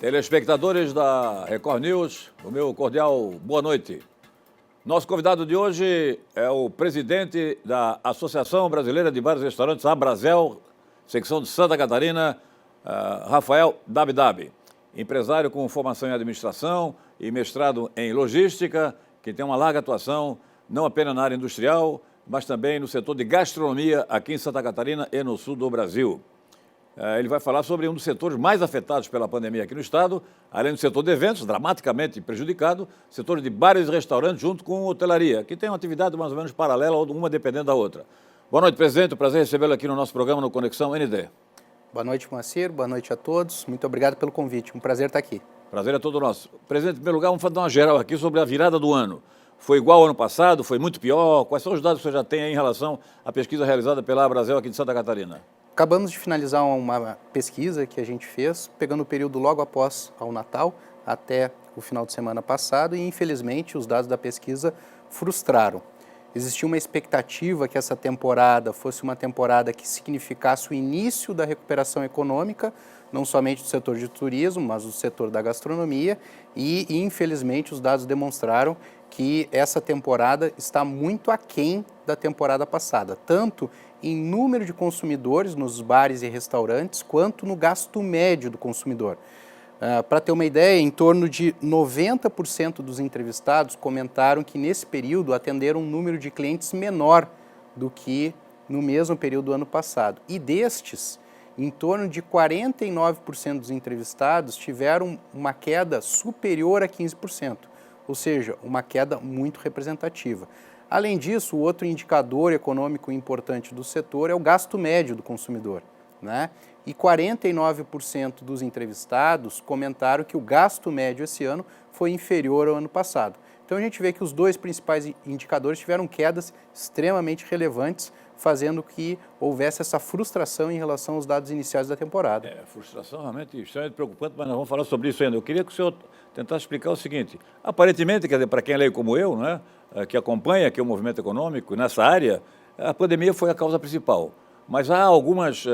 Telespectadores da Record News, o meu cordial boa noite. Nosso convidado de hoje é o presidente da Associação Brasileira de Bares e Restaurantes, Abrazel, secção de Santa Catarina, Rafael Dabdab. Empresário com formação em administração e mestrado em logística, que tem uma larga atuação, não apenas na área industrial, mas também no setor de gastronomia aqui em Santa Catarina e no sul do Brasil. Ele vai falar sobre um dos setores mais afetados pela pandemia aqui no estado, além do setor de eventos, dramaticamente prejudicado, setor de bares e restaurantes junto com hotelaria, que tem uma atividade mais ou menos paralela, uma dependendo da outra. Boa noite, presidente. Prazer recebê-lo aqui no nosso programa no Conexão ND. Boa noite, Moacir. Boa noite a todos. Muito obrigado pelo convite. Um prazer estar aqui. Prazer é todo nosso. Presidente, em primeiro lugar, vamos dar uma geral aqui sobre a virada do ano. Foi igual ao ano passado? Foi muito pior? Quais são os dados que você já tem aí em relação à pesquisa realizada pela Abrazel aqui de Santa Catarina? Acabamos de finalizar uma pesquisa que a gente fez, pegando o período logo após ao Natal, até o final de semana passado, e infelizmente os dados da pesquisa frustraram. Existia uma expectativa que essa temporada fosse uma temporada que significasse o início da recuperação econômica, não somente do setor de turismo, mas do setor da gastronomia, e infelizmente os dados demonstraram que essa temporada está muito aquém da temporada passada, tanto em número de consumidores nos bares e restaurantes, quanto no gasto médio do consumidor. Para ter uma ideia, em torno de 90% dos entrevistados comentaram que nesse período atenderam um número de clientes menor do que no mesmo período do ano passado. E destes, em torno de 49% dos entrevistados tiveram uma queda superior a 15%, ou seja, uma queda muito representativa. Além disso, o outro indicador econômico importante do setor é o gasto médio do consumidor, né? E 49% dos entrevistados comentaram que o gasto médio esse ano foi inferior ao ano passado. Então a gente vê que os dois principais indicadores tiveram quedas extremamente relevantes, fazendo que houvesse essa frustração em relação aos dados iniciais da temporada. Frustração realmente extremamente preocupante, mas nós vamos falar sobre isso ainda. Eu queria que o senhor tentasse explicar o seguinte: aparentemente, quer dizer, para quem é leigo como eu, né, que acompanha aqui o movimento econômico nessa área, a pandemia foi a causa principal. Mas há algumas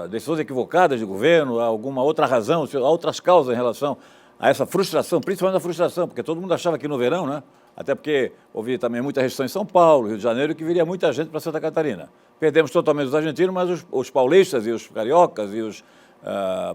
decisões equivocadas de governo, há alguma outra razão, há outras causas em relação a essa frustração, principalmente a frustração, porque todo mundo achava que no verão, né, até porque houve também muita restrição em São Paulo, Rio de Janeiro, que viria muita gente para Santa Catarina. Perdemos totalmente os argentinos, mas os paulistas e os cariocas e os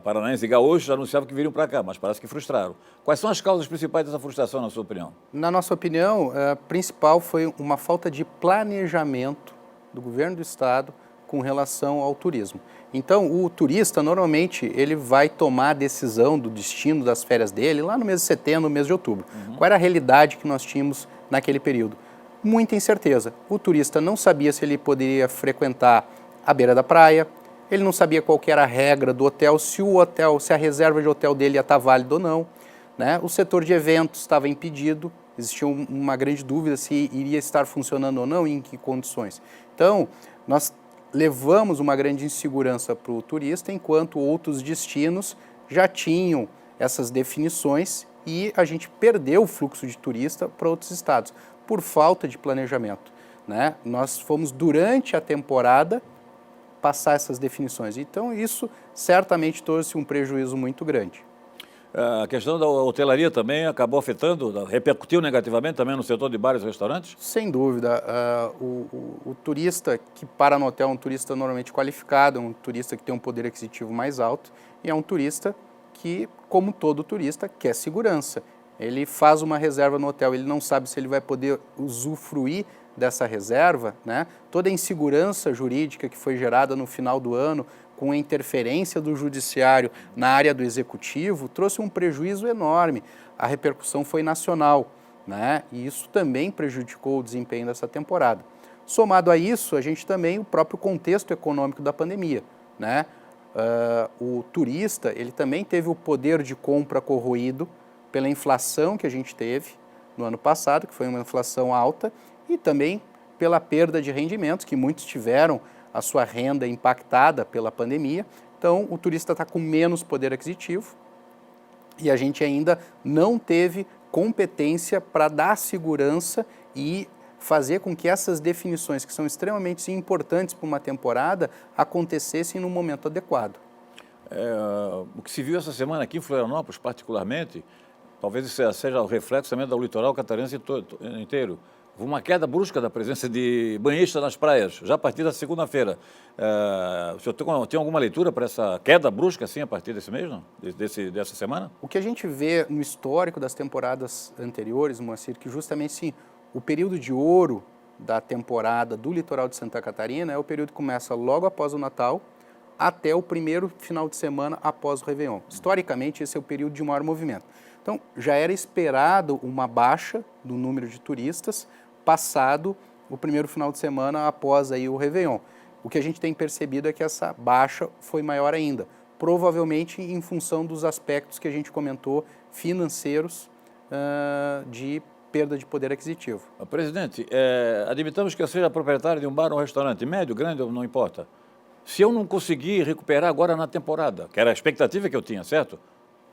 paranaenses e gaúchos anunciavam que viriam para cá, mas parece que frustraram. Quais são as causas principais dessa frustração, na sua opinião? Na nossa opinião, a principal foi uma falta de planejamento do governo do estado com relação ao turismo. Então, o turista, normalmente, ele vai tomar a decisão do destino das férias dele lá no mês de setembro, no mês de outubro. Qual era a realidade que nós tínhamos naquele período? Muita incerteza. O turista não sabia se ele poderia frequentar a beira da praia, ele não sabia qual que era a regra do hotel, se a reserva de hotel dele ia estar válida ou não, né? O setor de eventos estava impedido, existia uma grande dúvida se iria estar funcionando ou não e em que condições. Então, nós levamos uma grande insegurança para o turista, enquanto outros destinos já tinham essas definições e a gente perdeu o fluxo de turista para outros estados, por falta de planejamento, né? Nós fomos, durante a temporada, passar essas definições. Então, isso certamente trouxe um prejuízo muito grande. A questão da hotelaria também acabou afetando, repercutiu negativamente também no setor de bares e restaurantes? Sem dúvida. O turista que para no hotel é um turista normalmente qualificado, é um turista que tem um poder aquisitivo mais alto e é um turista que, como todo turista, quer segurança. Ele faz uma reserva no hotel, ele não sabe se ele vai poder usufruir dessa reserva, né? Toda a insegurança jurídica que foi gerada no final do ano, com a interferência do judiciário na área do executivo, trouxe um prejuízo enorme. A repercussão foi nacional, né? E isso também prejudicou o desempenho dessa temporada. Somado a isso, a gente também, o próprio contexto econômico da pandemia, né? O turista, ele também teve o poder de compra corroído pela inflação que a gente teve no ano passado, que foi uma inflação alta, e também pela perda de rendimentos, que muitos tiveram a sua renda impactada pela pandemia. Então, o turista está com menos poder aquisitivo e a gente ainda não teve competência para dar segurança e fazer com que essas definições, que são extremamente importantes para uma temporada, acontecessem no momento adequado. O que se viu essa semana aqui em Florianópolis, particularmente, talvez isso seja o reflexo também do litoral catarinense inteiro. Houve uma queda brusca da presença de banhistas nas praias, já a partir da segunda-feira. O senhor tem alguma leitura para essa queda brusca, assim, a partir desse mês, não? Dessa semana? O que a gente vê no histórico das temporadas anteriores, Moacir, que justamente sim, o período de ouro da temporada do litoral de Santa Catarina é o período que começa logo após o Natal até o primeiro final de semana após o Réveillon. Historicamente, esse é o período de maior movimento. Então, já era esperado uma baixa do número de turistas passado o primeiro final de semana após aí o Réveillon. O que a gente tem percebido é que essa baixa foi maior ainda, provavelmente em função dos aspectos que a gente comentou financeiros de perda de poder aquisitivo. Presidente, admitamos que eu seja proprietário de um bar ou um restaurante, médio, grande, não importa. Se eu não conseguir recuperar agora na temporada, que era a expectativa que eu tinha, certo?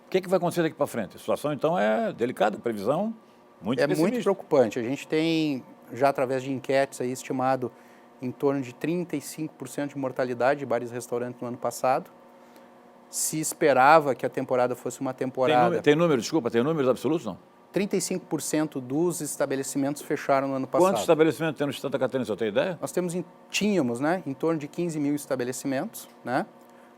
O que vai acontecer daqui para frente? A situação, então, é delicada, previsão muito pessimista. É muito preocupante. A gente tem, já através de enquetes, aí, estimado em torno de 35% de mortalidade de bares e restaurantes no ano passado. Se esperava que a temporada fosse uma temporada... Tem números absolutos, não? 35% dos estabelecimentos fecharam no ano passado. Quantos estabelecimentos temos em Santa Catarina, você tem ideia? Nós tínhamos, né, em torno de 15 mil estabelecimentos, né?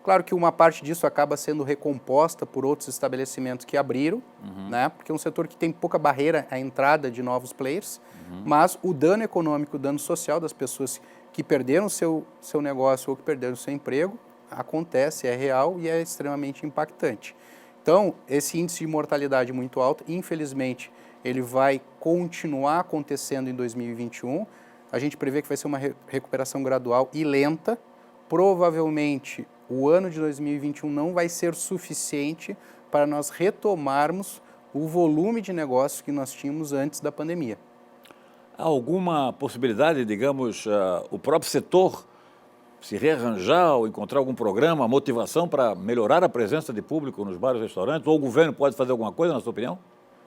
Claro que uma parte disso acaba sendo recomposta por outros estabelecimentos que abriram, né? Porque é um setor que tem pouca barreira à entrada de novos players, mas o dano econômico, o dano social das pessoas que perderam seu negócio ou que perderam seu emprego, acontece, é real e é extremamente impactante. Então, esse índice de mortalidade muito alto, infelizmente, ele vai continuar acontecendo em 2021. A gente prevê que vai ser uma recuperação gradual e lenta. Provavelmente, o ano de 2021 não vai ser suficiente para nós retomarmos o volume de negócios que nós tínhamos antes da pandemia. Há alguma possibilidade, digamos, o próprio setor se rearranjar ou encontrar algum programa, motivação para melhorar a presença de público nos bares e restaurantes? Ou o governo pode fazer alguma coisa, na sua opinião,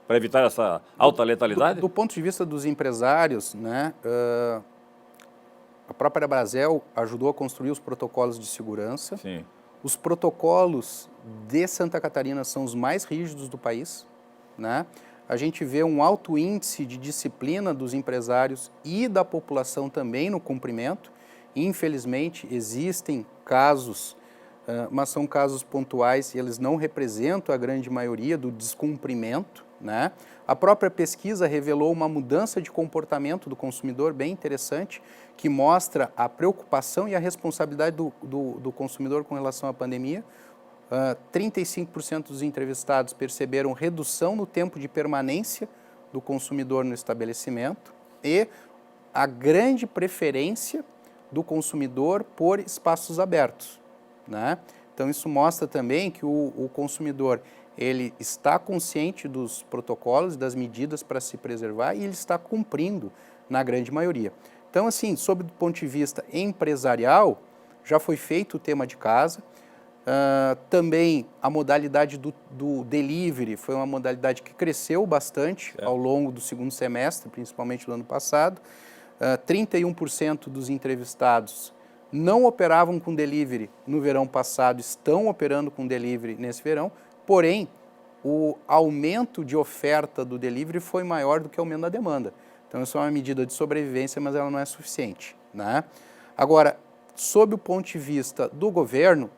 para evitar essa alta letalidade? Do ponto de vista dos empresários, né, a própria Brasel ajudou a construir os protocolos de segurança. Sim. Os protocolos de Santa Catarina são os mais rígidos do país, né? A gente vê um alto índice de disciplina dos empresários e da população também no cumprimento. Infelizmente, existem casos, mas são casos pontuais e eles não representam a grande maioria do descumprimento, né? A própria pesquisa revelou uma mudança de comportamento do consumidor bem interessante, que mostra a preocupação e a responsabilidade do consumidor com relação à pandemia. 35% dos entrevistados perceberam redução no tempo de permanência do consumidor no estabelecimento e a grande preferência do consumidor por espaços abertos, né? Então, isso mostra também que o consumidor ele está consciente dos protocolos, das medidas para se preservar e ele está cumprindo na grande maioria. Então, assim, sob o ponto de vista empresarial, já foi feito o tema de casa. Também a modalidade do delivery foi uma modalidade que cresceu bastante ao longo do segundo semestre, principalmente do ano passado. 31% dos entrevistados não operavam com delivery no verão passado, estão operando com delivery nesse verão, porém, o aumento de oferta do delivery foi maior do que o aumento da demanda. Então, isso é uma medida de sobrevivência, mas ela não é suficiente, né? Agora, sob o ponto de vista do governo,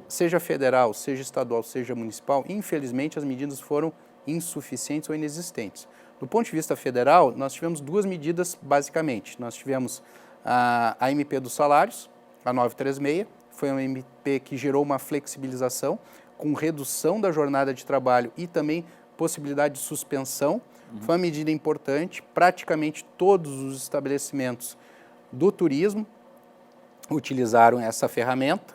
seja federal, seja estadual, seja municipal, infelizmente as medidas foram insuficientes ou inexistentes. Do ponto de vista federal, nós tivemos duas medidas basicamente. Nós tivemos a MP dos salários, a 936, foi uma MP que gerou uma flexibilização com redução da jornada de trabalho e também possibilidade de suspensão. Foi uma medida importante, praticamente todos os estabelecimentos do turismo utilizaram essa ferramenta,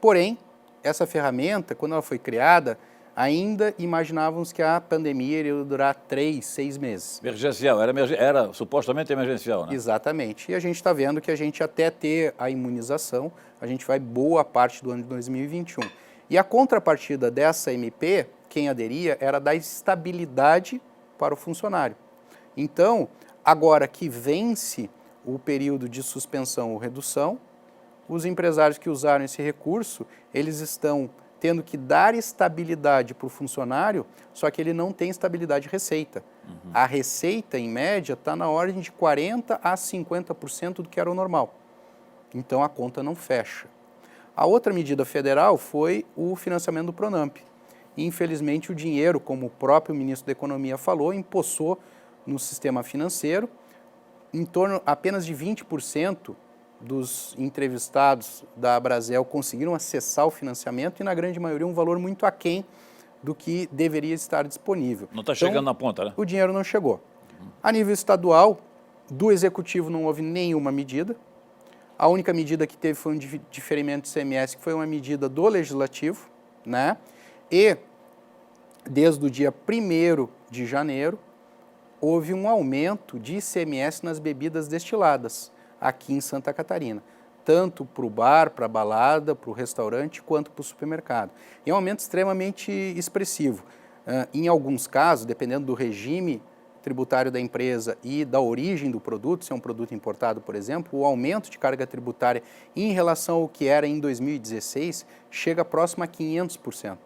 porém, essa ferramenta, quando ela foi criada, ainda imaginávamos que a pandemia iria durar 3, 6 meses. Emergencial, era supostamente emergencial, né? Exatamente. E a gente está vendo que a gente até ter a imunização, a gente vai boa parte do ano de 2021. E a contrapartida dessa MP, quem aderia, era dar estabilidade para o funcionário. Então, agora que vence o período de suspensão ou redução, os empresários que usaram esse recurso, eles estão tendo que dar estabilidade para o funcionário, só que ele não tem estabilidade de receita. A receita, em média, está na ordem de 40% a 50% do que era o normal. Então, a conta não fecha. A outra medida federal foi o financiamento do Pronamp. Infelizmente, o dinheiro, como o próprio ministro da Economia falou, empoçou no sistema financeiro. Em torno apenas de 20% dos entrevistados da Abrazel conseguiram acessar o financiamento e, na grande maioria, um valor muito aquém do que deveria estar disponível. Não está chegando na ponta, né? O dinheiro não chegou. A nível estadual, do Executivo não houve nenhuma medida. A única medida que teve foi um diferimento de ICMS, que foi uma medida do Legislativo, né? E, desde o dia 1º de janeiro, houve um aumento de ICMS nas bebidas destiladas aqui em Santa Catarina, tanto para o bar, para a balada, para o restaurante, quanto para o supermercado. E é um aumento extremamente expressivo. Em alguns casos, dependendo do regime tributário da empresa e da origem do produto, se é um produto importado, por exemplo, o aumento de carga tributária em relação ao que era em 2016 chega próximo a 500%.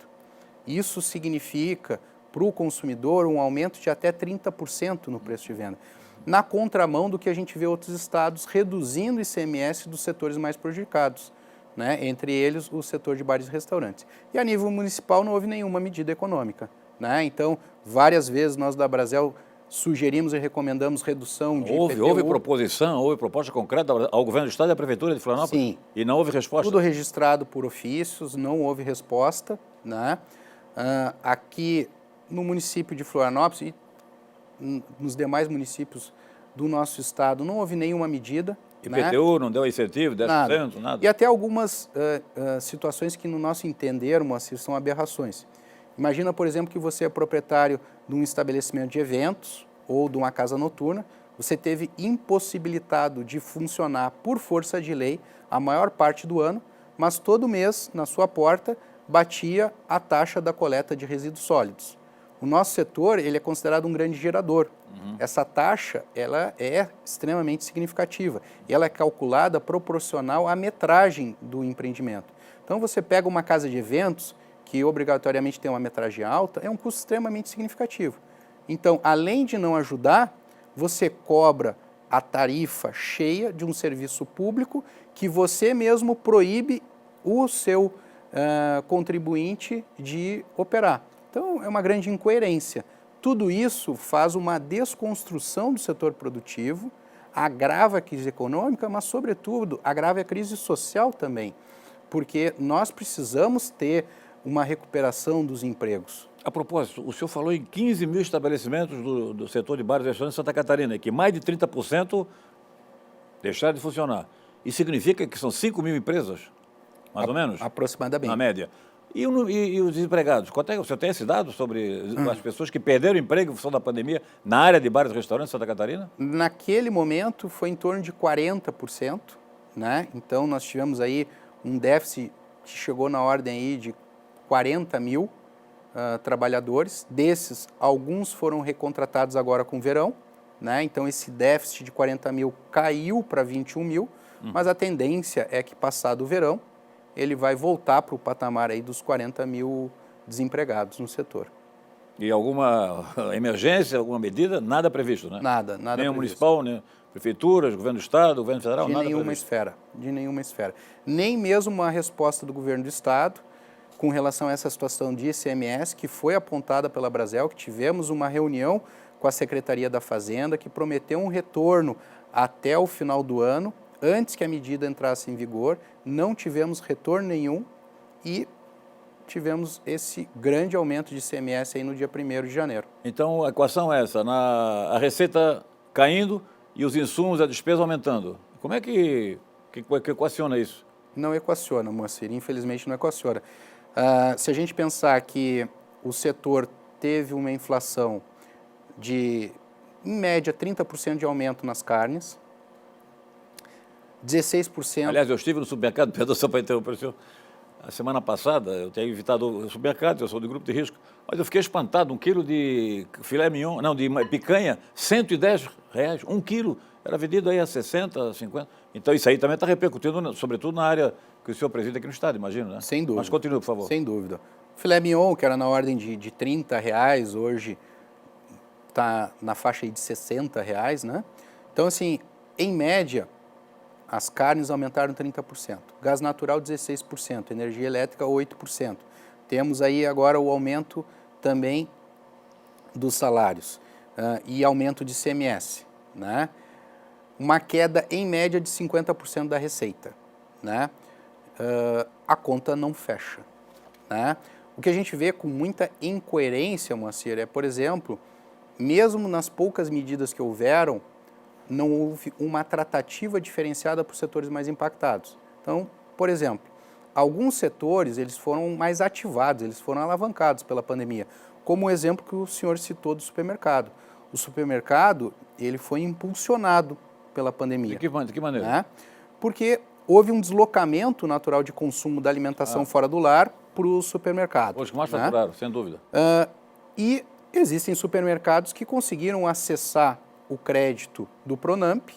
Isso significa para o consumidor um aumento de até 30% no preço de venda, na contramão do que a gente vê outros estados reduzindo o ICMS dos setores mais prejudicados, né? Entre eles o setor de bares e restaurantes. E a nível municipal não houve nenhuma medida econômica, né? Então, várias vezes nós da Abrazel sugerimos e recomendamos redução de IPTU. Houve proposição, houve proposta concreta ao governo do estado e à prefeitura de Florianópolis? Sim. E não houve resposta? Tudo registrado por ofícios, não houve resposta, né? Aqui no município de Florianópolis e nos demais municípios do nosso estado não houve nenhuma medida. IPTU, né? não deu incentivo, 10%, nada. E até algumas situações que, no nosso entender, Moacir, são aberrações. Imagina, por exemplo, que você é proprietário de um estabelecimento de eventos ou de uma casa noturna, você teve impossibilitado de funcionar por força de lei a maior parte do ano, mas todo mês, na sua porta, batia a taxa da coleta de resíduos sólidos. O nosso setor, ele é considerado um grande gerador. Essa taxa, ela é extremamente significativa. E ela é calculada proporcional à metragem do empreendimento. Então, você pega uma casa de eventos, que obrigatoriamente tem uma metragem alta, é um custo extremamente significativo. Então, além de não ajudar, você cobra a tarifa cheia de um serviço público que você mesmo proíbe o seu contribuinte de operar. Então, é uma grande incoerência. Tudo isso faz uma desconstrução do setor produtivo, agrava a crise econômica, mas, sobretudo, agrava a crise social também, porque nós precisamos ter uma recuperação dos empregos. A propósito, o senhor falou em 15 mil estabelecimentos do setor de bares e restaurantes de Santa Catarina, que mais de 30% deixaram de funcionar. Isso significa que são 5 mil empresas, mais ou menos? Aproximadamente. Na média. E os desempregados? Quanto é, o senhor tem esse dado sobre as pessoas que perderam emprego em função da pandemia na área de bares e restaurantes de Santa Catarina? Naquele momento foi em torno de 40%, né? Então nós tivemos aí um déficit que chegou na ordem aí de 40 mil trabalhadores. Desses, alguns foram recontratados agora com o verão, né? Então esse déficit de 40 mil caiu para 21 mil, mas a tendência é que, passado o verão, ele vai voltar para o patamar aí dos 40 mil desempregados no setor. E alguma emergência, alguma medida? Nada previsto, né? Nada nem previsto. o municipal, nem prefeituras, governo do estado, governo federal, de nada nenhuma previsto. esfera, de nenhuma esfera. Nem mesmo uma resposta do governo do estado com relação a essa situação de ICMS, que foi apontada pela Abrazel, que tivemos uma reunião com a Secretaria da Fazenda, que prometeu um retorno até o final do ano, antes que a medida entrasse em vigor. Não tivemos retorno nenhum e tivemos esse grande aumento de ICMS aí no dia 1º de janeiro. Então, a equação é essa, a receita caindo e os insumos, a despesa aumentando. Como é que equaciona isso? Não equaciona, Moacir, infelizmente não equaciona. Se a gente pensar que o setor teve uma inflação de, em média, 30% de aumento nas carnes, 16%... Aliás, eu estive no supermercado, perdão só para interromper o senhor, a semana passada, eu tenho visitado o supermercado, eu sou do grupo de risco, Mas eu fiquei espantado, 1 quilo de filé mignon, não, de picanha, R$ 110, 1 quilo, era vendido aí a 60, 50. Então isso aí também está repercutindo, sobretudo na área que o senhor preside aqui no estado, imagino, né? Sem dúvida. Mas continue, por favor. Sem dúvida. O filé mignon, que era na ordem de R$ 30, hoje está na faixa aí de R$ 60, né? Então, assim, em média, as carnes aumentaram 30%, gás natural 16%, energia elétrica 8%. Temos aí agora o aumento também dos salários e aumento de ICMS, né? Uma queda em média de 50% da receita, né? A conta não fecha, né? O que a gente vê com muita incoerência, Moacir, é, por exemplo, mesmo nas poucas medidas que houveram, não houve uma tratativa diferenciada para os setores mais impactados. Então, por exemplo, alguns setores eles foram mais ativados, eles foram alavancados pela pandemia, como o exemplo que o senhor citou do supermercado. O supermercado ele foi impulsionado pela pandemia. De que maneira? Né? Porque houve um deslocamento natural de consumo da alimentação fora do lar para o supermercado. Os que mais faturaram, sem dúvida. E existem supermercados que conseguiram acessar o crédito do Pronamp,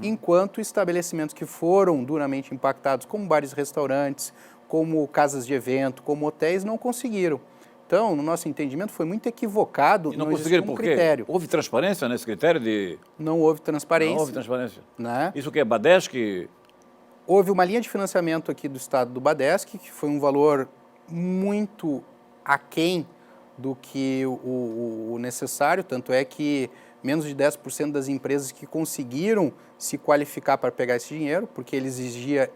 enquanto estabelecimentos que foram duramente impactados, como bares e restaurantes, como casas de evento, como hotéis, não conseguiram. Então, no nosso entendimento, foi muito equivocado. E não conseguiram por quê? Critério. Houve transparência nesse critério de... Não houve transparência. Não houve transparência. Né? Isso o quê? Badesc? Houve uma linha de financiamento aqui do estado do Badesc, que foi um valor muito aquém do que o necessário, tanto é que menos de 10% das empresas que conseguiram se qualificar para pegar esse dinheiro, porque ele exigia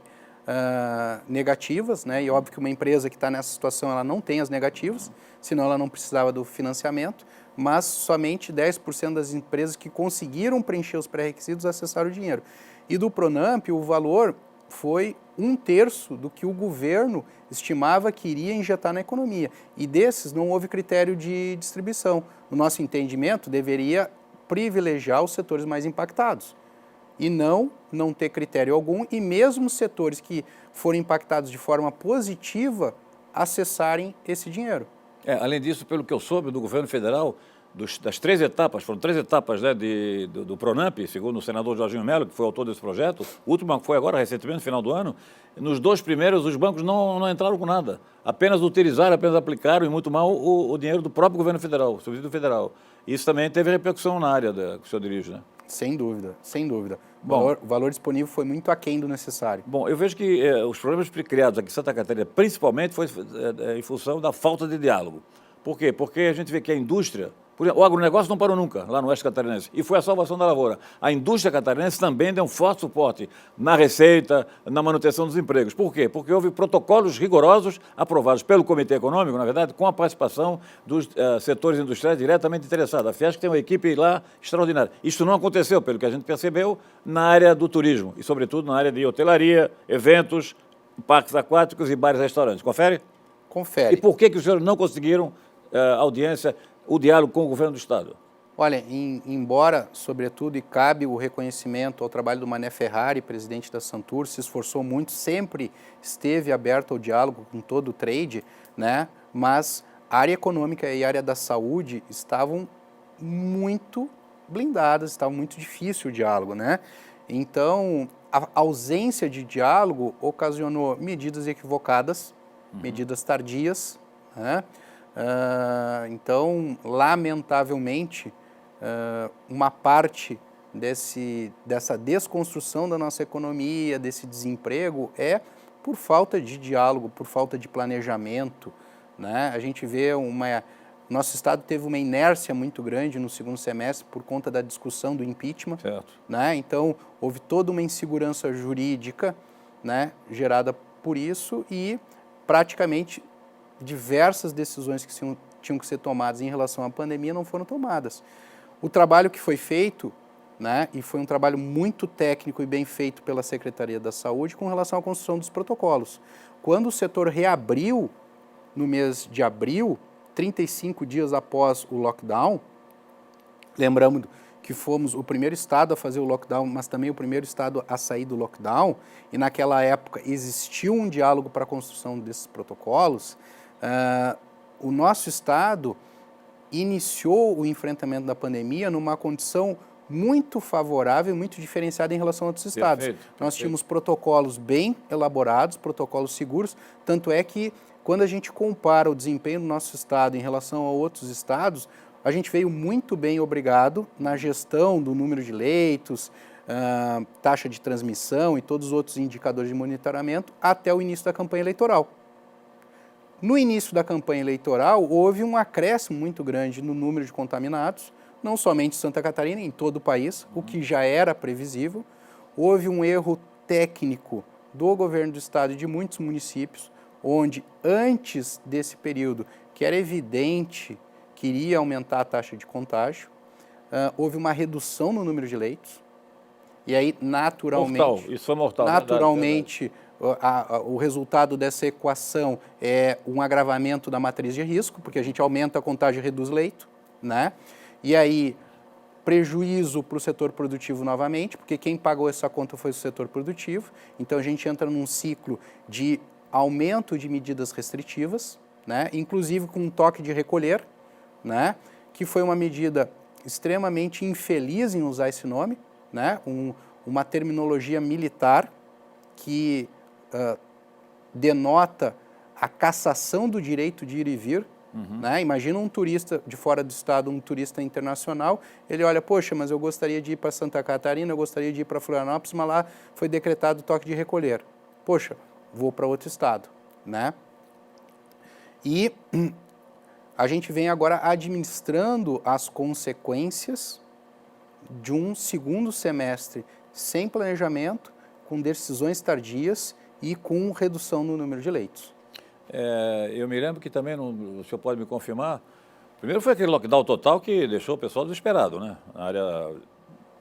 negativas, né? E óbvio que uma empresa que está nessa situação ela não tem as negativas, senão ela não precisava do financiamento, mas somente 10% das empresas que conseguiram preencher os pré-requisitos acessaram o dinheiro. E do Pronamp o valor foi 1/3 do que o governo estimava que iria injetar na economia. E desses não houve critério de distribuição. No nosso entendimento, deveria privilegiar os setores mais impactados e não ter critério algum, e mesmo setores que foram impactados de forma positiva acessarem esse dinheiro. Além disso, pelo que eu soube do governo federal, das 3 etapas, foram 3 etapas, né, do Pronamp, segundo o senador Jorginho Melo, que foi autor desse projeto, o último foi agora, recentemente, no final do ano. Nos 2 primeiros, os bancos não entraram com nada, apenas utilizaram, apenas aplicaram, e muito mal, o dinheiro do próprio governo federal, o subsídio federal. Isso também teve repercussão na área que o senhor dirige, né? Sem dúvida, sem dúvida. Bom, o valor disponível foi muito aquém do necessário. Bom, eu vejo que os problemas criados aqui em Santa Catarina, principalmente, foi em função da falta de diálogo. Por quê? Porque a gente vê que a indústria, por exemplo, o agronegócio não parou nunca, lá no Oeste Catarinense, e foi a salvação da lavoura. A indústria catarinense também deu um forte suporte na receita, na manutenção dos empregos. Por quê? Porque houve protocolos rigorosos aprovados pelo Comitê Econômico, na verdade, com a participação dos setores industriais diretamente interessados. A Fiesc tem uma equipe lá extraordinária. Isso não aconteceu, pelo que a gente percebeu, na área do turismo, e sobretudo na área de hotelaria, eventos, parques aquáticos e bares e restaurantes. Confere? Confere. E por que os senhores não conseguiram audiência, o diálogo com o governo do Estado? Olha, embora, sobretudo, e cabe o reconhecimento ao trabalho do Mané Ferrari, presidente da Santur, se esforçou muito, sempre esteve aberto ao diálogo com todo o trade, né? Mas a área econômica e a área da saúde estavam muito blindadas, estava muito difícil o diálogo, né? Então, a ausência de diálogo ocasionou medidas equivocadas, medidas tardias, né? Então, lamentavelmente, uma parte dessa desconstrução da nossa economia, desse desemprego, é por falta de diálogo, por falta de planejamento, né? A gente vê nosso Estado teve uma inércia muito grande no segundo semestre por conta da discussão do impeachment, certo, né? Então, houve toda uma insegurança jurídica, né, gerada por isso, e praticamente diversas decisões que tinham que ser tomadas em relação à pandemia não foram tomadas. O trabalho que foi feito, né, e foi um trabalho muito técnico e bem feito pela Secretaria da Saúde com relação à construção dos protocolos. Quando o setor reabriu no mês de abril, 35 dias após o lockdown, lembramos que fomos o primeiro estado a fazer o lockdown, mas também o primeiro estado a sair do lockdown, e naquela época existiu um diálogo para a construção desses protocolos. o nosso estado iniciou o enfrentamento da pandemia numa condição muito favorável, muito diferenciada em relação a outros estados. Nós tínhamos protocolos bem elaborados, protocolos seguros, tanto é que quando a gente compara o desempenho do nosso estado em relação a outros estados, a gente veio muito bem, obrigado, na gestão do número de leitos, taxa de transmissão e todos os outros indicadores de monitoramento até o início da campanha eleitoral. No início da campanha eleitoral, houve um acréscimo muito grande no número de contaminados, não somente em Santa Catarina, em todo o país, o que já era previsível. Houve um erro técnico do governo do estado e de muitos municípios, onde antes desse período, que era evidente que iria aumentar a taxa de contágio, houve uma redução no número de leitos, e aí naturalmente... Mortal, isso foi mortal. Naturalmente, o resultado dessa equação é um agravamento da matriz de risco, porque a gente aumenta a contágio e reduz leito, né? E aí, prejuízo para o setor produtivo novamente, porque quem pagou essa conta foi o setor produtivo. Então, a gente entra num ciclo de aumento de medidas restritivas, né? Inclusive com um toque de recolher, né? Que foi uma medida extremamente infeliz em usar esse nome, né? Uma terminologia militar que denota a cassação do direito de ir e vir. Né? Imagina um turista de fora do estado, um turista internacional, ele olha, poxa, mas eu gostaria de ir para Santa Catarina, eu gostaria de ir para Florianópolis, mas lá foi decretado o toque de recolher. Poxa, vou para outro estado, né? E a gente vem agora administrando as consequências de um segundo semestre sem planejamento, com decisões tardias e com redução no número de leitos. Eu me lembro que também, o senhor pode me confirmar, primeiro foi aquele lockdown total que deixou o pessoal desesperado, né? Na área,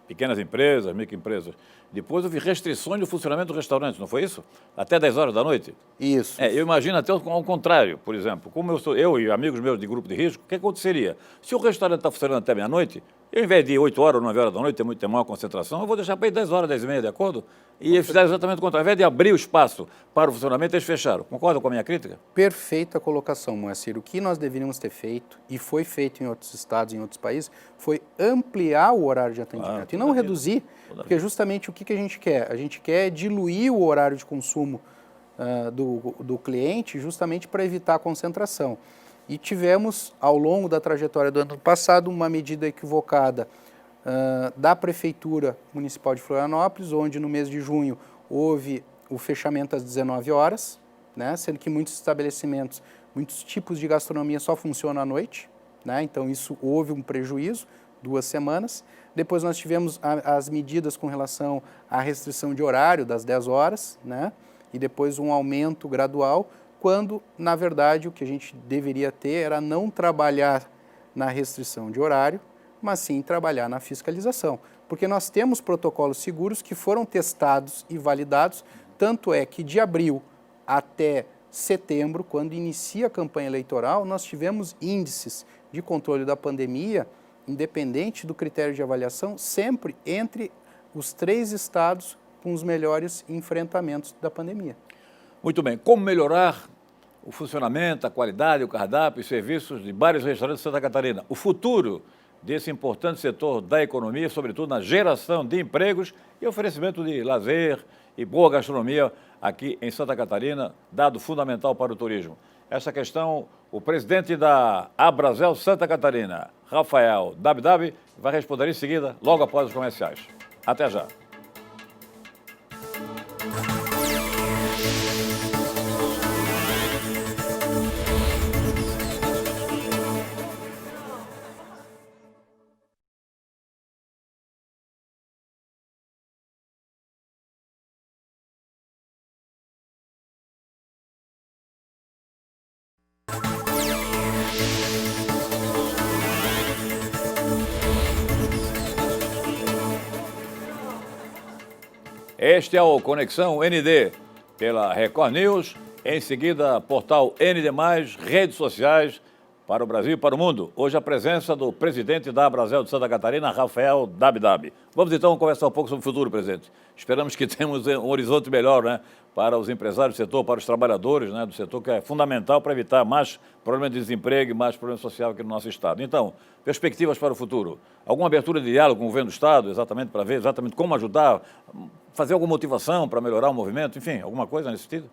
pequenas empresas, microempresas. Depois houve restrições do funcionamento do restaurante, não foi isso? Até 10 horas da noite? Isso. Eu imagino até ao contrário, por exemplo. Como eu e amigos meus de grupo de risco, o que aconteceria? Se o restaurante está funcionando até meia-noite, eu, ao invés de ir 8 horas ou 9 horas da noite, tem maior concentração, eu vou deixar para ir 10 horas, 10 e meia, de acordo? E eles fizeram exatamente o contrário. Ao invés de abrir o espaço para o funcionamento, eles fecharam. Concorda com a minha crítica? Perfeita colocação, Moacir. O que nós deveríamos ter feito, e foi feito em outros estados, em outros países, foi ampliar o horário de atendimento e não reduzir, porque justamente o que a gente quer? A gente quer diluir o horário de consumo do cliente justamente para evitar a concentração. E tivemos, ao longo da trajetória do ano passado, uma medida equivocada da Prefeitura Municipal de Florianópolis, onde no mês de junho houve o fechamento às 19 horas, né, sendo que muitos estabelecimentos, muitos tipos de gastronomia só funcionam à noite, né, então isso houve um prejuízo, 2 semanas. Depois nós tivemos as medidas com relação à restrição de horário das 10 horas, né, e depois um aumento gradual, quando, na verdade, o que a gente deveria ter era não trabalhar na restrição de horário, mas sim trabalhar na fiscalização. Porque nós temos protocolos seguros que foram testados e validados, tanto é que de abril até setembro, quando inicia a campanha eleitoral, nós tivemos índices de controle da pandemia, independente do critério de avaliação, sempre entre os 3 estados com os melhores enfrentamentos da pandemia. Muito bem. Como melhorar o funcionamento, a qualidade, o cardápio e serviços de vários restaurantes de Santa Catarina? O futuro desse importante setor da economia, sobretudo na geração de empregos e oferecimento de lazer e boa gastronomia aqui em Santa Catarina, dado fundamental para o turismo. Essa questão, o presidente da Abrazel Santa Catarina, Rafael Dabdab, vai responder em seguida, logo após os comerciais. Até já. Este é o Conexão ND, pela Record News, em seguida, portal ND+, redes sociais, para o Brasil e para o mundo. Hoje a presença do presidente da Abrazel de Santa Catarina, Rafael Dabdab. Vamos então conversar um pouco sobre o futuro, presidente. Esperamos que tenhamos um horizonte melhor, né, para os empresários do setor, para os trabalhadores, né, do setor, que é fundamental para evitar mais problemas de desemprego e mais problema social aqui no nosso Estado. Então, perspectivas para o futuro. Alguma abertura de diálogo com o governo do Estado, exatamente para ver exatamente como ajudar, fazer alguma motivação para melhorar o movimento, enfim, alguma coisa nesse sentido?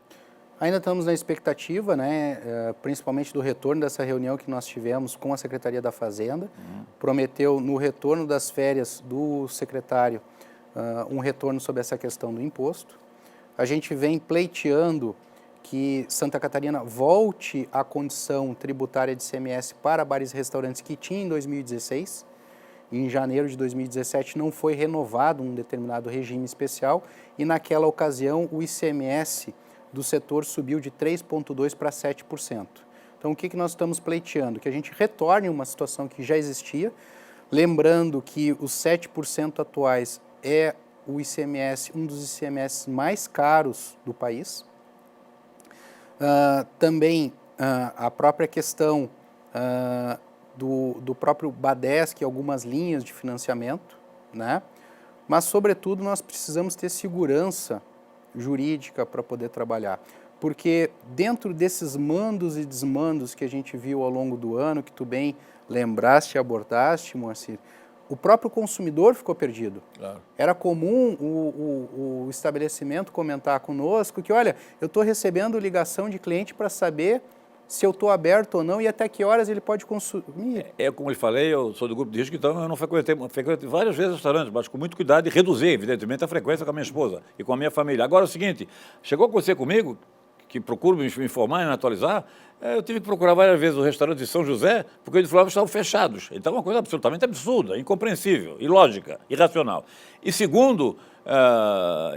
Ainda estamos na expectativa, né, principalmente do retorno dessa reunião que nós tivemos com a Secretaria da Fazenda. Prometeu, no retorno das férias do secretário, um retorno sobre essa questão do imposto. A gente vem pleiteando que Santa Catarina volte à condição tributária de ICMS para bares e restaurantes que tinha em 2016. Em janeiro de 2017 não foi renovado um determinado regime especial e naquela ocasião o ICMS do setor subiu de 3,2% para 7%. Então, o que nós estamos pleiteando? Que a gente retorne uma situação que já existia, lembrando que os 7% atuais é o ICMS, um dos ICMS mais caros do país. Também a própria questão do próprio BADESC, algumas linhas de financiamento, né? Mas, sobretudo, nós precisamos ter segurança jurídica para poder trabalhar, porque dentro desses mandos e desmandos que a gente viu ao longo do ano, que tu bem lembraste e abordaste, Moacir, o próprio consumidor ficou perdido. Claro. Era comum o estabelecimento comentar conosco que, olha, eu estou recebendo ligação de cliente para saber se eu estou aberto ou não e até que horas ele pode consumir. Como eu falei, eu sou do grupo de risco, então eu não frequentei várias vezes restaurantes, mas com muito cuidado e reduzir, evidentemente, a frequência com a minha esposa e com a minha família. Agora é o seguinte, chegou a acontecer comigo, que procuro me informar e me atualizar, eu tive que procurar várias vezes o restaurante de São José, porque eles falavam que estavam fechados. Então é uma coisa absolutamente absurda, incompreensível, ilógica, irracional. E segundo,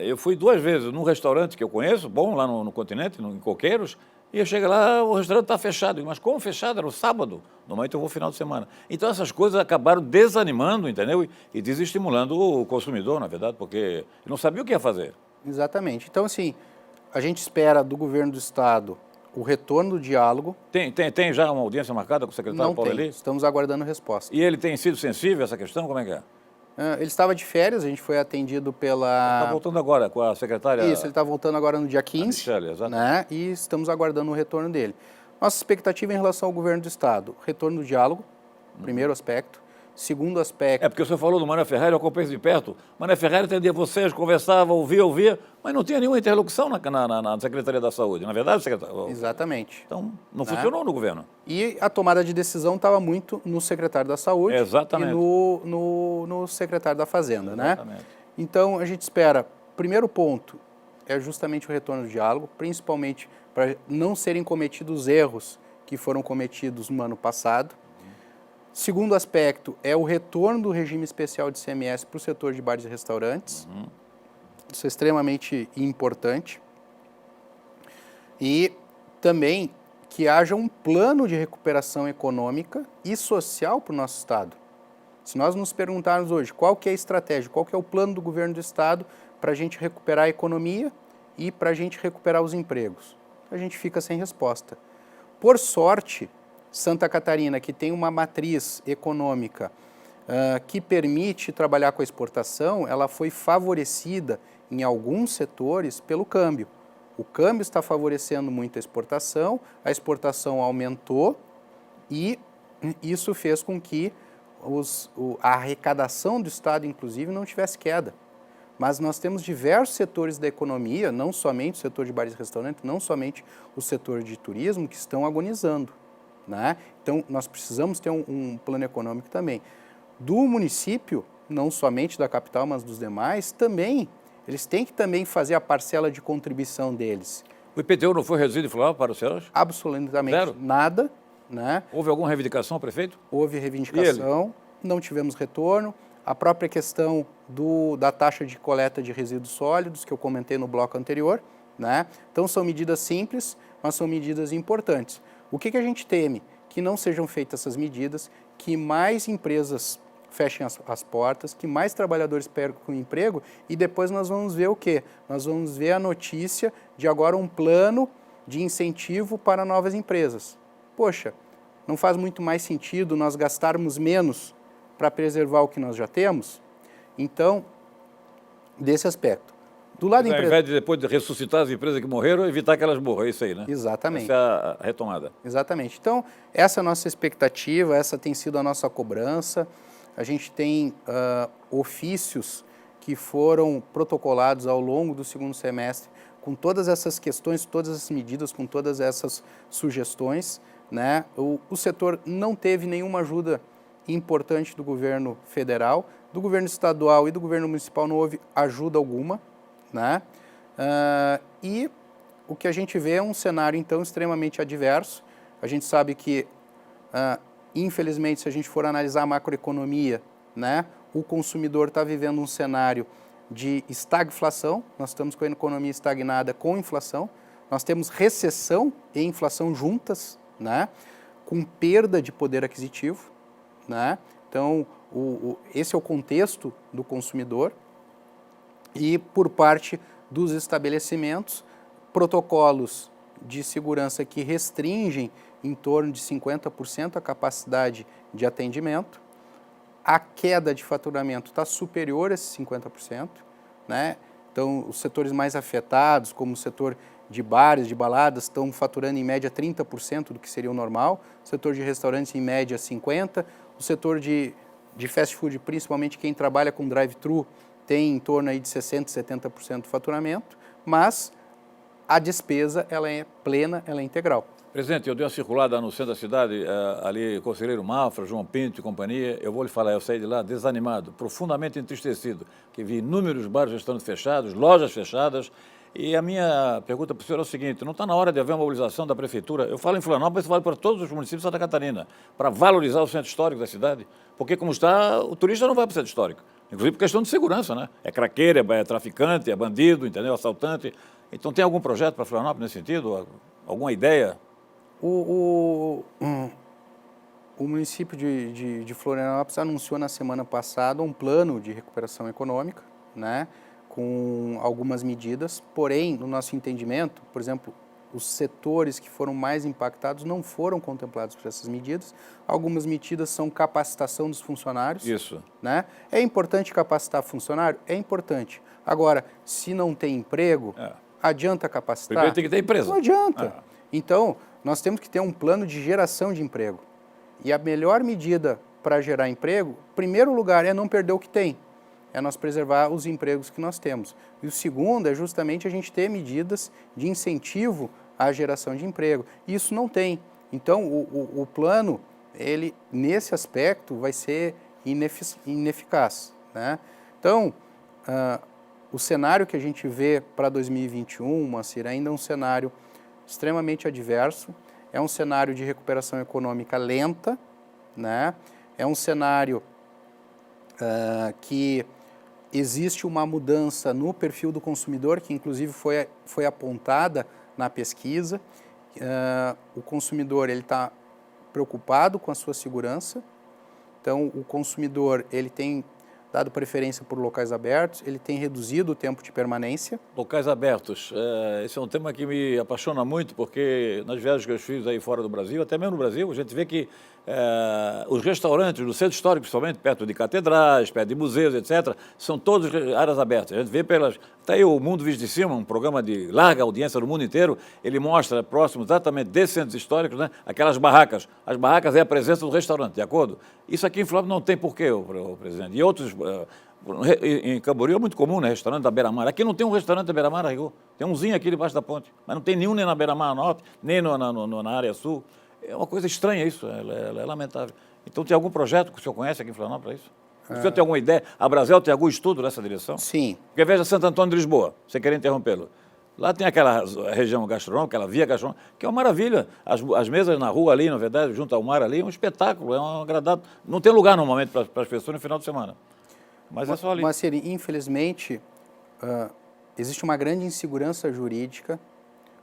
eu fui 2 vezes num restaurante que eu conheço, bom, lá no continente, em Coqueiros, e eu chego lá, o restaurante está fechado. Mas como fechado? Era o sábado. Normalmente eu vou no final de semana. Então essas coisas acabaram desanimando, entendeu? E desestimulando o consumidor, na verdade, porque ele não sabia o que ia fazer. Exatamente. Então, assim, a gente espera do governo do Estado o retorno do diálogo. Tem já uma audiência marcada com o secretário Paulo Eli? Estamos aguardando resposta. E ele tem sido sensível a essa questão? Como é que é? Ele estava de férias, a gente foi atendido pela... Está voltando agora com a secretária... Isso, ele está voltando agora no dia 15, Michele, exatamente. Né? E estamos aguardando o retorno dele. Nossa expectativa em relação ao governo do Estado, retorno do diálogo, primeiro aspecto. Segundo aspecto... Porque o senhor falou do Mané Ferreira, eu acompanhei de perto. Mané Ferreira atendia vocês, conversava, ouvia, mas não tinha nenhuma interlocução na Secretaria da Saúde. Na verdade, secretário... Exatamente. Então, não funcionou no governo. E a tomada de decisão estava muito no secretário da Saúde. Exatamente. E no secretário da Fazenda. Exatamente. Né? Então, a gente espera, primeiro ponto, é justamente o retorno do diálogo, principalmente para não serem cometidos erros que foram cometidos no ano passado. Segundo aspecto é o retorno do regime especial de ICMS para o setor de bares e restaurantes. Isso é extremamente importante. E também que haja um plano de recuperação econômica e social para o nosso Estado. Se nós nos perguntarmos hoje qual que é a estratégia, qual que é o plano do governo do Estado para a gente recuperar a economia e para a gente recuperar os empregos, a gente fica sem resposta. Por sorte, Santa Catarina, que tem uma matriz econômica que permite trabalhar com a exportação, ela foi favorecida em alguns setores pelo câmbio. O câmbio está favorecendo muito a exportação aumentou e isso fez com que a arrecadação do Estado, inclusive, não tivesse queda. Mas nós temos diversos setores da economia, não somente o setor de bares e restaurantes, não somente o setor de turismo, que estão agonizando. Né? Então, nós precisamos ter um plano econômico também. Do município, não somente da capital, mas dos demais, também, eles têm que também fazer a parcela de contribuição deles. O IPTU não foi reduzido para os senhores? Absolutamente zero? Nada. Né? Houve alguma reivindicação, prefeito? Houve reivindicação, não tivemos retorno. A própria questão da taxa de coleta de resíduos sólidos, que eu comentei no bloco anterior. Né? Então, são medidas simples, mas são medidas importantes. O que a gente teme? Que não sejam feitas essas medidas, que mais empresas fechem as portas, que mais trabalhadores percam o emprego e depois nós vamos ver o quê? Nós vamos ver a notícia de agora um plano de incentivo para novas empresas. Poxa, não faz muito mais sentido nós gastarmos menos para preservar o que nós já temos? Então, desse aspecto. Do lado Ao invés de depois de ressuscitar as empresas que morreram, evitar que elas morram, é isso aí, né? Exatamente. Essa é a retomada. Exatamente. Então, essa é a nossa expectativa, essa tem sido a nossa cobrança. A gente tem ofícios que foram protocolados ao longo do segundo semestre com todas essas questões, todas essas medidas, com todas essas sugestões, né? O setor não teve nenhuma ajuda importante do governo federal, do governo estadual e do governo municipal não houve ajuda alguma, né? E o que a gente vê é um cenário, então, extremamente adverso. A gente sabe que, infelizmente, se a gente for analisar a macroeconomia, né, o consumidor está vivendo um cenário de estagflação, nós estamos com a economia estagnada com inflação, nós temos recessão e inflação juntas, né, com perda de poder aquisitivo, né? Então, esse é o contexto do consumidor e, por parte dos estabelecimentos, protocolos de segurança que restringem em torno de 50% a capacidade de atendimento. A queda de faturamento está superior a esses 50%, né? Então, os setores mais afetados, como o setor de bares, de baladas, estão faturando em média 30% do que seria o normal, o setor de restaurantes em média 50%, o setor de fast food, principalmente quem trabalha com drive-thru, tem em torno aí de 60%, 70% do faturamento, mas a despesa ela é plena, ela é integral. Presidente, eu dei uma circulada no centro da cidade, ali, Conselheiro Mafra, João Pinto e companhia. Eu vou lhe falar, eu saí de lá desanimado, profundamente entristecido, que vi inúmeros bares e restaurantes fechados, lojas fechadas. E a minha pergunta para o senhor é o seguinte: não está na hora de haver uma mobilização da prefeitura? Eu falo em Florianópolis, eu falo para todos os municípios de Santa Catarina, para valorizar o centro histórico da cidade, porque como está, o turista não vai para o centro histórico, inclusive por questão de segurança, né? É craqueiro, é traficante, é bandido, entendeu? Assaltante. Então tem algum projeto para Florianópolis nesse sentido? Alguma ideia? O município de Florianópolis anunciou na semana passada um plano de recuperação econômica, né, com algumas medidas, porém, no nosso entendimento, por exemplo, os setores que foram mais impactados não foram contemplados por essas medidas. Algumas medidas são capacitação dos funcionários. Isso. Né? É importante capacitar funcionário? É importante. Agora, se não tem emprego, adianta capacitar? Primeiro tem que ter empresa. Não adianta. Então, nós temos que ter um plano de geração de emprego. E a melhor medida para gerar emprego, em primeiro lugar, é não perder o que tem. É nós preservar os empregos que nós temos. E o segundo é justamente a gente ter medidas de incentivo à geração de emprego. Isso não tem. Então, o plano, ele, nesse aspecto, vai ser ineficaz. Né? Então, o cenário que a gente vê para 2021, Moacir, ainda é um cenário extremamente adverso, é um cenário de recuperação econômica lenta, né? É um cenário que existe uma mudança no perfil do consumidor, que inclusive foi apontada na pesquisa. O consumidor está preocupado com a sua segurança, então o consumidor ele tem dado preferência por locais abertos, ele tem reduzido o tempo de permanência. Locais abertos, esse é um tema que me apaixona muito, porque nas viagens que eu fiz aí fora do Brasil, até mesmo no Brasil, a gente vê que os restaurantes do centro histórico, principalmente perto de catedrais, perto de museus, etc., são todos áreas abertas. A gente vê até aí o Mundo Visto de Cima, um programa de larga audiência no mundo inteiro, ele mostra próximo exatamente desses centros históricos, né, aquelas barracas. As barracas é a presença do restaurante, de acordo? Isso aqui em Florianópolis não tem porquê, o presidente. E outros, em Camboriú é muito comum, né, restaurante da Beira-Mar. Aqui não tem um restaurante da Beira-Mar, tem umzinho aqui debaixo da ponte, mas não tem nenhum nem na Beira-Mar Norte, nem na área sul. É uma coisa estranha isso, é lamentável. Então tem algum projeto que o senhor conhece aqui em Florianópolis para isso? O senhor tem alguma ideia? A Brasel tem algum estudo nessa direção? Sim. Porque veja Santo Antônio de Lisboa, sem querer interrompê-lo. Lá tem aquela região gastronômica, aquela via gastronômica, que é uma maravilha. As mesas na rua ali, na verdade, junto ao mar ali, é um espetáculo, é um agradável. Não tem lugar normalmente para as pessoas no final de semana. Mas é só ali. Mas, infelizmente, existe uma grande insegurança jurídica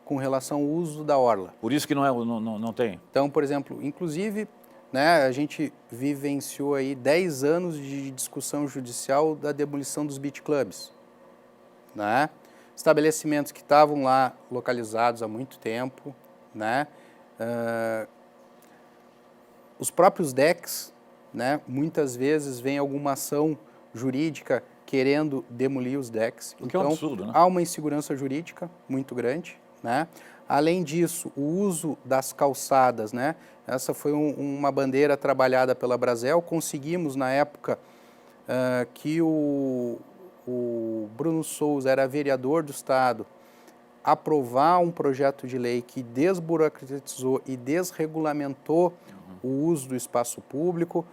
com relação ao uso da orla. Por isso que não tem? Então, por exemplo, inclusive, né, a gente vivenciou aí 10 anos de discussão judicial da demolição dos beach clubs. Né? Estabelecimentos que estavam lá localizados há muito tempo, né? Os próprios decks, né, muitas vezes vem alguma ação jurídica querendo demolir os decks. O que é um absurdo, né? Há uma insegurança jurídica muito grande, né? Além disso, o uso das calçadas, né? Essa foi uma bandeira trabalhada pela Brasel. Conseguimos, na época que o Bruno Souza era vereador do Estado, aprovar um projeto de lei que desburocratizou e desregulamentou o uso do espaço público.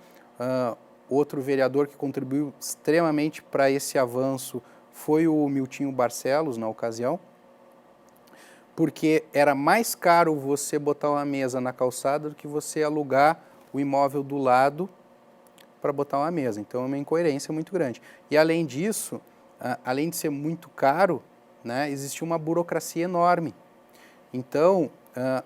Outro vereador que contribuiu extremamente para esse avanço foi o Miltinho Barcelos, na ocasião, porque era mais caro você botar uma mesa na calçada do que você alugar o imóvel do lado para botar uma mesa. Então, é uma incoerência muito grande. E, além disso, além de ser muito caro, né, existia uma burocracia enorme. Então,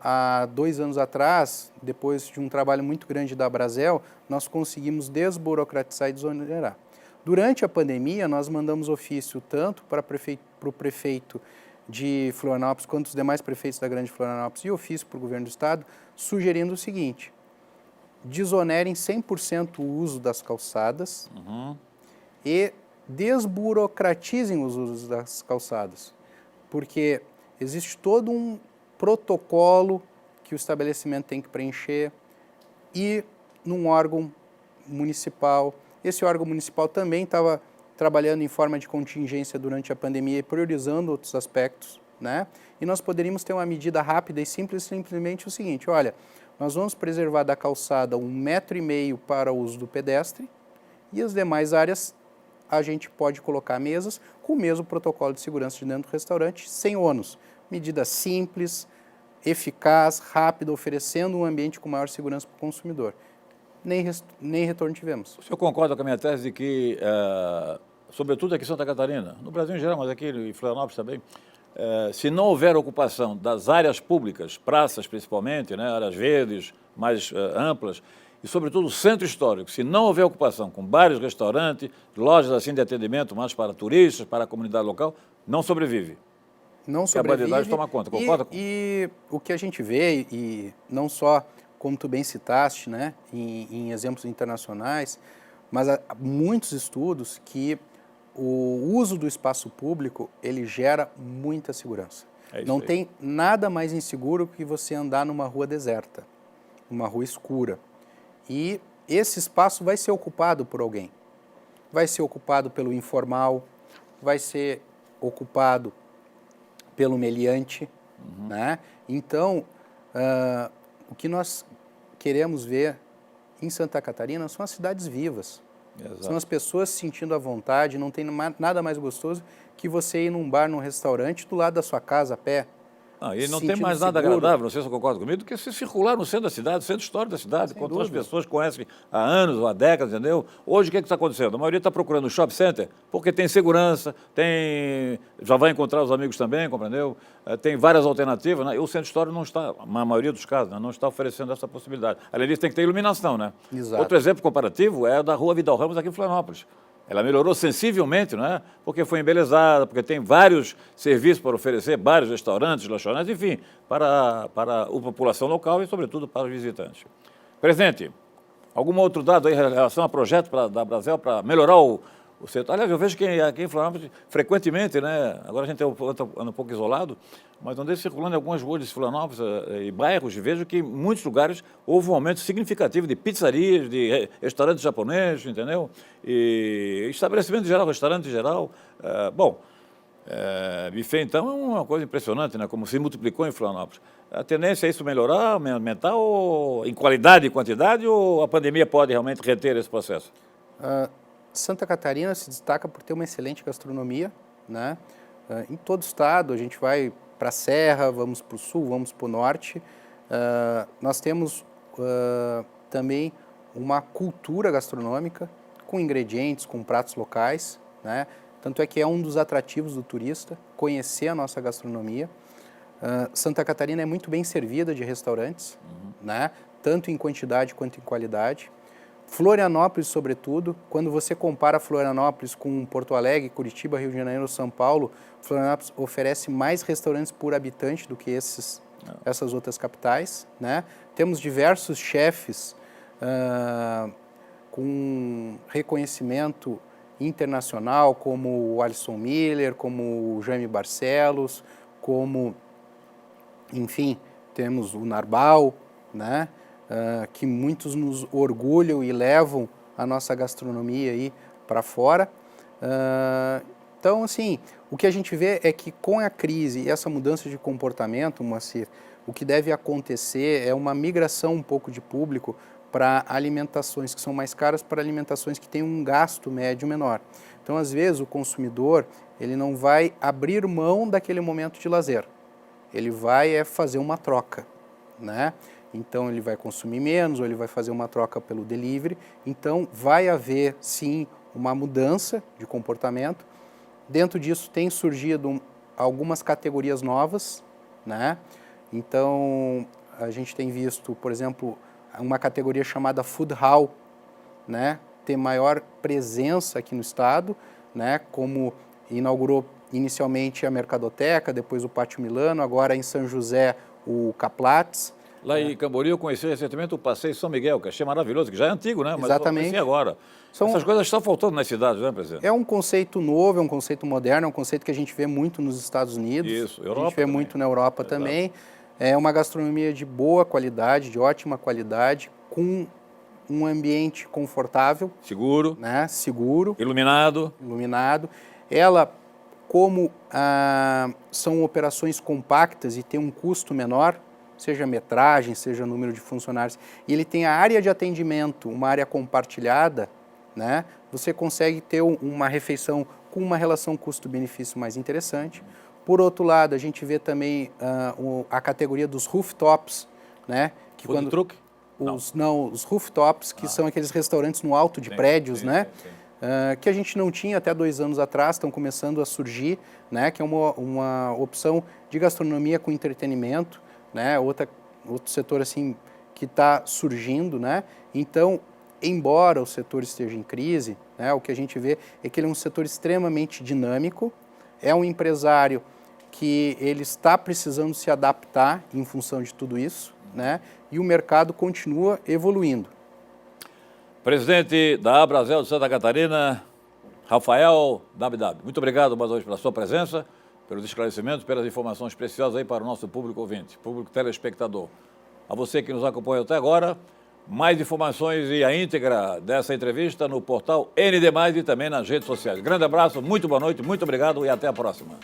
há 2 anos atrás, depois de um trabalho muito grande da Brasel, nós conseguimos desburocratizar e desonerar. Durante a pandemia, nós mandamos ofício tanto para o prefeito de Florianópolis quanto os demais prefeitos da Grande Florianópolis e ofício para o governo do Estado, sugerindo o seguinte: desonerem 100% o uso das calçadas e desburocratizem os usos das calçadas, porque existe todo um protocolo que o estabelecimento tem que preencher e num órgão municipal. Esse órgão municipal também estava trabalhando em forma de contingência durante a pandemia e priorizando outros aspectos, né? E nós poderíamos ter uma medida rápida e simples, simplesmente o seguinte: olha, nós vamos preservar da calçada 1,5 metro para o uso do pedestre e as demais áreas a gente pode colocar mesas com o mesmo protocolo de segurança de dentro do restaurante, sem ônus. Medida simples, eficaz, rápida, oferecendo um ambiente com maior segurança para o consumidor. Nem retorno tivemos. O senhor concorda com a minha tese de que, sobretudo aqui em Santa Catarina, no Brasil em geral, mas aqui em Florianópolis também, se não houver ocupação das áreas públicas, praças principalmente, né, áreas verdes mais amplas, e sobretudo o centro histórico, se não houver ocupação com bares, restaurantes, lojas assim de atendimento mais para turistas, para a comunidade local, não sobrevive. Não sobrevive. A bandidagem toma conta, concorda? E o que a gente vê, e não só como tu bem citaste, né, em exemplos internacionais, mas há muitos estudos que o uso do espaço público, ele gera muita segurança. Não tem nada mais inseguro que você andar numa rua deserta, numa rua escura. E esse espaço vai ser ocupado por alguém. Vai ser ocupado pelo informal, vai ser ocupado pelo meliante, né? Então, o que nós queremos ver em Santa Catarina são as cidades vivas. Exato. São as pessoas se sentindo à vontade, não tem nada mais gostoso que você ir num bar, num restaurante, do lado da sua casa, a pé. E não tem mais nada agradável, não sei se você concorda comigo, do que se circular no centro da cidade, no centro histórico da cidade, quando as pessoas conhecem há anos ou há décadas, entendeu? Hoje o que está acontecendo? A maioria está procurando o shopping center porque tem segurança, já vai encontrar os amigos também, compreendeu? Tem várias alternativas, né? E o centro histórico não está, na maioria dos casos, né, não está oferecendo essa possibilidade. Além disso, tem que ter iluminação, né? Exato. Outro exemplo comparativo é a da Rua Vidal Ramos aqui em Florianópolis. Ela melhorou sensivelmente, não é? Porque foi embelezada, porque tem vários serviços para oferecer, vários restaurantes, lanchonetes, enfim, para a população local e, sobretudo, para os visitantes. Presidente, algum outro dado aí em relação a projeto da Brasel para melhorar o setor? Aliás, eu vejo que aqui em Florianópolis, frequentemente, né? Agora a gente anda um pouco isolado, mas andei circulando em algumas ruas de Florianópolis e bairros, e vejo que em muitos lugares houve um aumento significativo de pizzarias, de restaurantes japoneses, entendeu? E estabelecimento em geral, restaurante em geral. Buffet, então, é uma coisa impressionante, né? Como se multiplicou em Florianópolis. A tendência é isso melhorar, aumentar, ou em qualidade e quantidade, ou a pandemia pode realmente reter esse processo? Santa Catarina se destaca por ter uma excelente gastronomia, né? Em todo o estado, a gente vai para a Serra, vamos para o Sul, vamos para o Norte. Nós temos também uma cultura gastronômica com ingredientes, com pratos locais, né? Tanto é que é um dos atrativos do turista, conhecer a nossa gastronomia. Santa Catarina é muito bem servida de restaurantes, né? Tanto em quantidade quanto em qualidade. Florianópolis, sobretudo, quando você compara Florianópolis com Porto Alegre, Curitiba, Rio de Janeiro, São Paulo, Florianópolis oferece mais restaurantes por habitante do que essas outras capitais, né? Temos diversos chefes com reconhecimento internacional, como o Alisson Miller, como o Jaime Barcelos, como, enfim, temos o Narbal, né? Que muitos nos orgulham e levam a nossa gastronomia aí para fora. Então, assim, o que a gente vê é que com a crise e essa mudança de comportamento, Moacir, o que deve acontecer é uma migração um pouco de público para alimentações que são mais caras para alimentações que têm um gasto médio menor. Então, às vezes, o consumidor ele não vai abrir mão daquele momento de lazer. Ele vai fazer uma troca, né? Então, ele vai consumir menos ou ele vai fazer uma troca pelo delivery. Então, vai haver, sim, uma mudança de comportamento. Dentro disso, tem surgido algumas categorias novas, né? Então, a gente tem visto, por exemplo, uma categoria chamada Food Hall, né? Ter maior presença aqui no estado, né? Como inaugurou inicialmente a Mercadoteca, depois o Pátio Milano, agora em São José o Caplates. Lá em Cambori eu conheci recentemente o Passeio São Miguel, que achei maravilhoso, que já é antigo, né? Mas Exatamente. eu conheci agora. Essas coisas estão faltando nas cidades, né, presidente? É um conceito novo, é um conceito moderno, é um conceito que a gente vê muito nos Estados Unidos. Isso, Europa a gente vê também. muito na Europa Exato. também. É uma gastronomia de boa qualidade, de ótima qualidade, com um ambiente confortável. Seguro. Né? Seguro. Iluminado. Iluminado. Ela, como são operações compactas e tem um custo menor, seja metragem, seja número de funcionários, e ele tem a área de atendimento, uma área compartilhada, né? Você consegue ter uma refeição com uma relação custo-benefício mais interessante. Por outro lado, a gente vê também a categoria dos rooftops, né? Que Food truck? Os rooftops, que são aqueles restaurantes no alto de prédios, né? Sim. Que a gente não tinha até 2 anos atrás, estão começando a surgir, né? Que é uma opção de gastronomia com entretenimento, né? Outro setor assim que está surgindo, né? Então, embora o setor esteja em crise, né? O que a gente vê é que ele é um setor extremamente dinâmico, é um empresário que ele está precisando se adaptar em função de tudo isso, né? E o mercado continua evoluindo. Presidente da Abrazel de Santa Catarina, Rafael WW. Muito obrigado mais uma vez pela sua presença, pelos esclarecimentos, pelas informações preciosas aí para o nosso público ouvinte, público telespectador. A você que nos acompanha até agora, mais informações e a íntegra dessa entrevista no portal ND+, e também nas redes sociais. Grande abraço, muito boa noite, muito obrigado e até a próxima.